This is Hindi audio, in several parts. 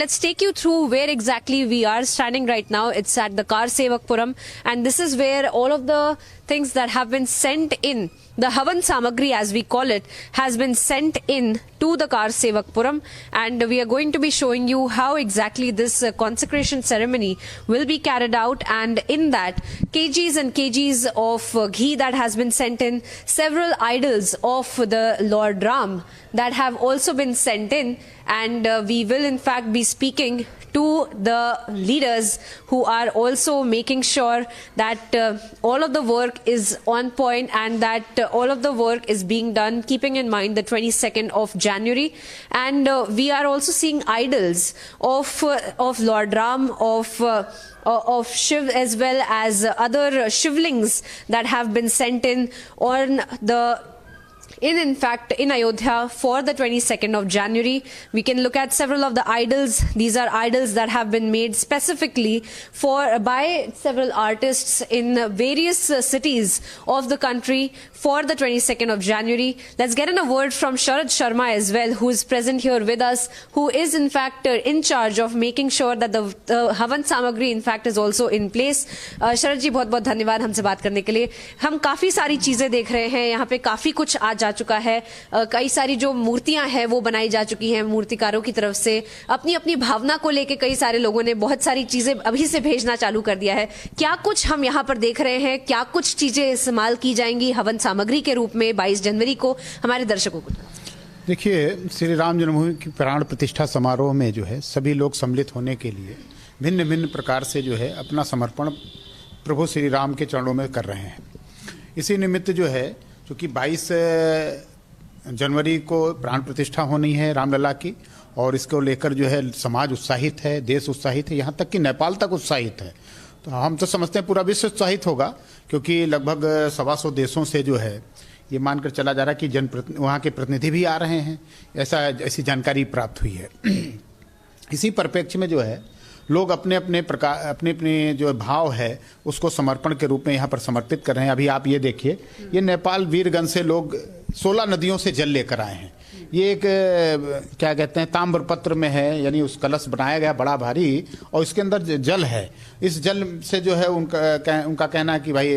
Let's take you through where exactly we are standing right now. It's at the Karsevakpuram, and this is where all of the things that have been sent in, the Havan Samagri as we call it, has been sent in to the Karsevakpuram, and we are going to be showing you how exactly this consecration ceremony will be carried out. And in that, kgs and kgs of ghee that has been sent in, several idols of the Lord Ram that have also been sent in, and we will in fact be speaking to the leaders who are also making sure that all of the work is on point and that all of the work is being done keeping in mind the 22nd of January. And we are also seeing idols of Lord Ram, of Shiv, as well as other Shivlings that have been sent in on the in fact in Ayodhya for the 22nd of January. We can look at several of the idols. These are idols that have been made specifically by several artists in various cities of the country for the 22nd of January. Let's get in a word from Sharad Sharma as well, who is present here with us, who is in fact in charge of making sure that the Havan Samagri in fact is also in place. Sharad जी बहुत बहुत धन्यवाद हमसे बात करने के लिए. हम काफी सारी चीजें देख रहे हैं यहाँ पे, काफी कुछ आ जा चुका है. कई सारी जो मूर्तियां हैं वो बनाई जा चुकी हैं मूर्तिकारों की तरफ से. अपनी अपनी भावना को लेके कई सारे लोगों ने बहुत सारी चीजें अभी से भेजना चालू कर दिया है. क्या कुछ हम यहाँ पर देख रहे हैं, क्या कुछ चीजें इस्तेमाल की जाएंगी हवन सामग्री के रूप में 22 जनवरी को हमारे दर्शकों को? देखिए, श्री राम जन्मभूमि की प्राण प्रतिष्ठा समारोह में जो है सभी लोग सम्मिलित होने के लिए भिन्न भिन्न प्रकार से जो है अपना समर्पण प्रभु श्री राम के चरणों में कर रहे हैं. इसी निमित्त जो है, क्योंकि 22 जनवरी को प्राण प्रतिष्ठा होनी है रामलला की, और इसको लेकर जो है समाज उत्साहित है, देश उत्साहित है, यहाँ तक कि नेपाल तक उत्साहित है. तो हम तो समझते हैं पूरा विश्व उत्साहित होगा, क्योंकि लगभग 125 देशों से जो है ये मानकर चला जा रहा है कि वहाँ के प्रतिनिधि भी आ रहे हैं. ऐसी जानकारी प्राप्त हुई है. इसी परिप्रेक्ष्य में जो है लोग अपने अपने जो भाव है उसको समर्पण के रूप में यहाँ पर समर्पित कर रहे हैं. अभी आप ये देखिए, ये नेपाल वीरगंज से लोग 16 नदियों से जल लेकर आए हैं. ये एक क्या कहते हैं, ताम्र पत्र में है, यानी उस कलश बनाया गया बड़ा भारी, और इसके अंदर जल है. इस जल से जो है उनका कहना है कि भाई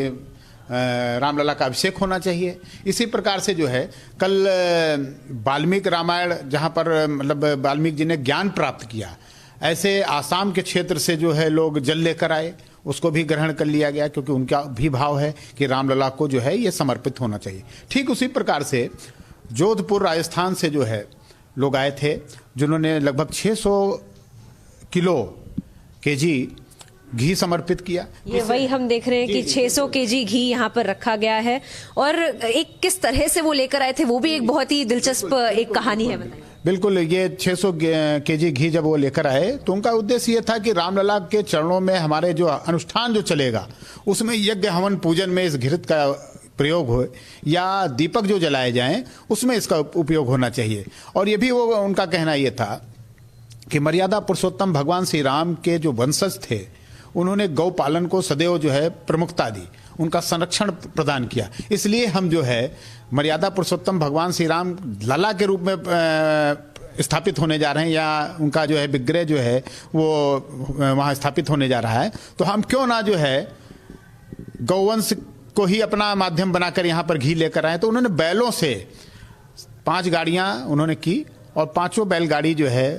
रामलला का अभिषेक होना चाहिए. इसी प्रकार से जो है कल वाल्मीकि रामायण, जहाँ पर मतलब वाल्मीकि जी ने ज्ञान प्राप्त किया, ऐसे आसाम के क्षेत्र से जो है लोग जल लेकर आए, उसको भी ग्रहण कर लिया गया, क्योंकि उनका भी भाव है कि रामलला को जो है ये समर्पित होना चाहिए. ठीक उसी प्रकार से जोधपुर राजस्थान से जो है लोग आए थे, जिन्होंने लगभग 600 किलो केजी घी समर्पित किया. ये वही हम देख रहे हैं कि 600 केजी घी यहाँ पर रखा गया है, और एक किस तरह से वो लेकर आए थे वो भी एक बहुत ही दिलचस्प एक कहानी है. बताइए. बिल्कुल, ये 600 केजी घी जब वो लेकर आए तो उनका उद्देश्य ये था कि रामलला के चरणों में हमारे जो अनुष्ठान जो चलेगा उसमें यज्ञ हवन पूजन में इस घृत का प्रयोग हो, या दीपक जो जलाए जाएं उसमें इसका उपयोग होना चाहिए. और ये भी वो उनका कहना ये था कि मर्यादा पुरुषोत्तम भगवान श्री राम के जो वंशज थे उन्होंने गौ पालन को सदैव जो है प्रमुखता दी, उनका संरक्षण प्रदान किया. इसलिए हम जो है मर्यादा पुरुषोत्तम भगवान श्री राम लला के रूप में स्थापित होने जा रहे हैं, या उनका जो है विग्रह जो है वो वहाँ स्थापित होने जा रहा है. तो हम क्यों ना जो है गौवंश को ही अपना माध्यम बनाकर यहाँ पर घी लेकर आए. तो उन्होंने बैलों से 5 गाड़ियाँ उन्होंने की, और 5 बैलगाड़ी जो है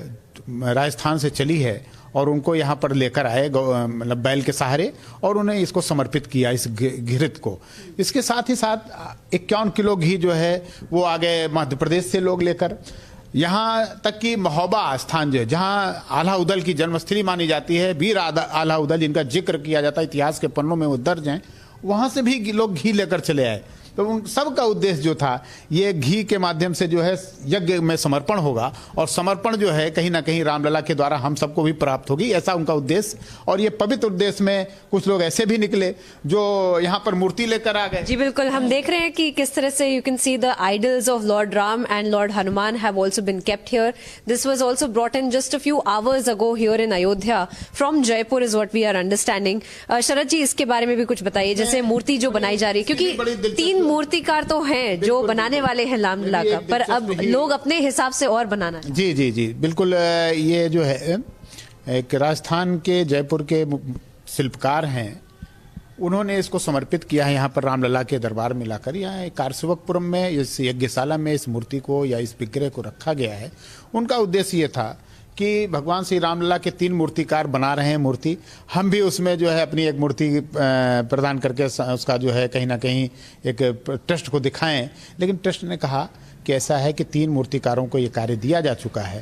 राजस्थान से चली है, और उनको यहाँ पर लेकर आए मतलब बैल के सहारे, और उन्हें इसको समर्पित किया इस घृत को. इसके साथ ही साथ 51 किलो घी जो है वो आगे मध्य प्रदेश से लोग लेकर, यहाँ तक कि महोबा स्थान जो है जहाँ आल्हा उदल की जन्मस्थली मानी जाती है, वीर आल्हा उदल जिनका जिक्र किया जाता है इतिहास के पन्नों में वो दर्ज हैं, वहाँ से भी लोग घी लेकर चले आए. तो उन सब का उद्देश्य जो था ये घी के माध्यम से जो है यज्ञ में समर्पण होगा, और समर्पण जो है कहीं ना कहीं रामलला के द्वारा हम सबको भी प्राप्त होगी, ऐसा उनका उद्देश्य. और ये पवित्र उद्देश्य में कुछ लोग ऐसे भी निकले जो यहाँ पर मूर्ति लेकर आ गए. जी बिल्कुल, हम देख रहे हैं कि किस तरह से you can see the idols of lord Ram and lord Hanuman have also been kept here. This was also brought in just a few hours ago here in Ayodhya from Jaipur is what we are understanding. Sharad ji, इसके बारे में भी कुछ बताइए, जैसे मूर्ति जो बनाई जा रही है, क्योंकि 3 तीन मूर्तिकार तो हैं जो बनाने वाले हैं रामलला का, पर अब लोग अपने हिसाब से और बनाना चाहते जी जी जी बिल्कुल। ये जो है एक राजस्थान के जयपुर के शिल्पकार हैं, उन्होंने इसको समर्पित किया है यहाँ पर रामलला के दरबार में लाकर। यहाँ कारसेवकपुरम में इस यज्ञशाला में इस मूर्ति को या इस विग्रह को रखा गया है। उनका उद्देश्य ये था कि भगवान श्री रामलला के 3 मूर्तिकार बना रहे हैं मूर्ति, हम भी उसमें जो है अपनी एक मूर्ति प्रदान करके उसका जो है कहीं ना कहीं एक ट्रस्ट को दिखाएं। लेकिन ट्रस्ट ने कहा कि ऐसा है कि 3 मूर्तिकारों को ये कार्य दिया जा चुका है,